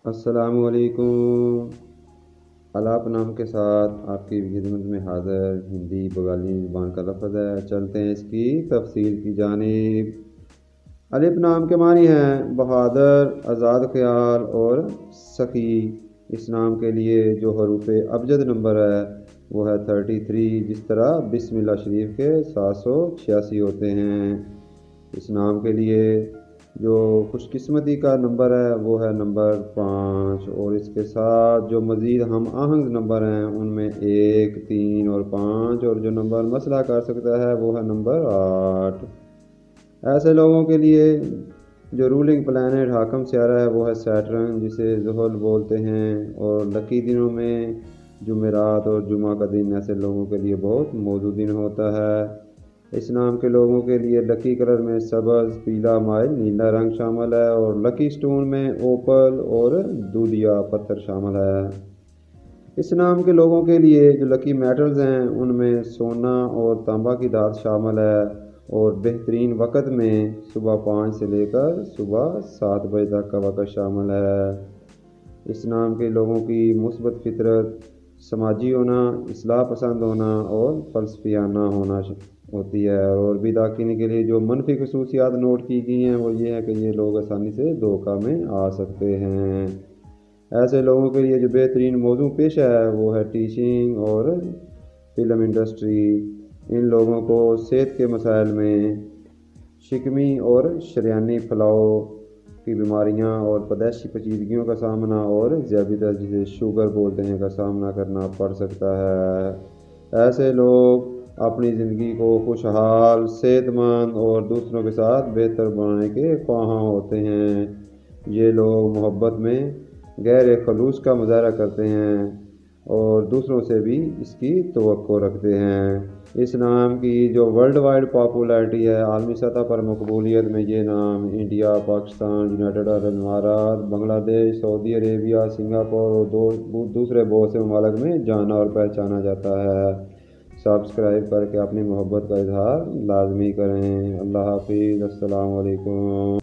السلام علیکم۔ الاپ نام کے ساتھ آپ کی خدمت میں حاضر ہندی بنگالی زبان کا لفظ ہے۔ چلتے ہیں اس کی تفصیل کی جانب۔ الف نام کے معنی ہیں بہادر، آزاد خیال اور سخی۔ اس نام کے لیے جو حروف ابجد نمبر ہے وہ ہے 33، جس طرح بسم اللہ شریف کے 786 ہوتے ہیں۔ اس نام کے لیے جو خوش قسمتی کا نمبر ہے وہ ہے نمبر 5، اور اس کے ساتھ جو مزید ہم آہنگ نمبر ہیں ان میں 1، 3 اور 5، اور جو نمبر مسئلہ کر سکتا ہے وہ ہے نمبر 8۔ ایسے لوگوں کے لیے جو رولنگ پلانٹ حاکم سیارہ ہے وہ ہے سیٹرن، جسے زحل بولتے ہیں، اور لکی دنوں میں جمعرات اور جمعہ کا دن ایسے لوگوں کے لیے بہت موزوں دن ہوتا ہے۔ اس نام کے لوگوں کے لیے لکی کلر میں سبز، پیلا، مائل نیلا رنگ شامل ہے، اور لکی سٹون میں اوپل اور دودھیا پتھر شامل ہے۔ اس نام کے لوگوں کے لیے جو لکی میٹلز ہیں ان میں سونا اور تانبا کی دھات شامل ہے، اور بہترین وقت میں صبح 5 سے لے کر صبح 7 بجے تک کا وقت شامل ہے۔ اس نام کے لوگوں کی مثبت فطرت، سماجی ہونا، اصلاح پسند ہونا اور فلسفیانہ ہونا ہوتی ہے، اور بھی داخلے کے لیے جو منفی خصوصیات نوٹ کی گئی ہیں وہ یہ ہے کہ یہ لوگ آسانی سے دھوکہ میں آ سکتے ہیں۔ ایسے لوگوں کے لیے جو بہترین موضوع پیشہ ہے وہ ہے ٹیچنگ اور فلم انڈسٹری۔ ان لوگوں کو صحت کے مسائل میں شکمی اور شریانی پھلاؤ کی بیماریاں اور پیدائشی پیچیدگیوں کا سامنا اور ذیابیطس، جسے شوگر بولتے ہیں، کا سامنا کرنا پڑ سکتا ہے۔ ایسے لوگ اپنی زندگی کو خوشحال، صحت مند اور دوسروں کے ساتھ بہتر بنانے کے خواہاں ہوتے ہیں۔ یہ لوگ محبت میں غیر خلوص کا مظاہرہ کرتے ہیں اور دوسروں سے بھی اس کی توقع رکھتے ہیں۔ اس نام کی جو ورلڈ وائڈ پاپولیرٹی ہے، عالمی سطح پر مقبولیت میں یہ نام انڈیا، پاکستان، یونائیٹڈ عرب امارات، بنگلہ دیش، سعودی عربیہ، سنگاپور اور دوسرے بہت سے ممالک میں جانا اور پہچانا جاتا ہے۔ سبسکرائب کر کے اپنی محبت کا اظہار لازمی کریں۔ اللہ حافظ۔ السلام علیکم۔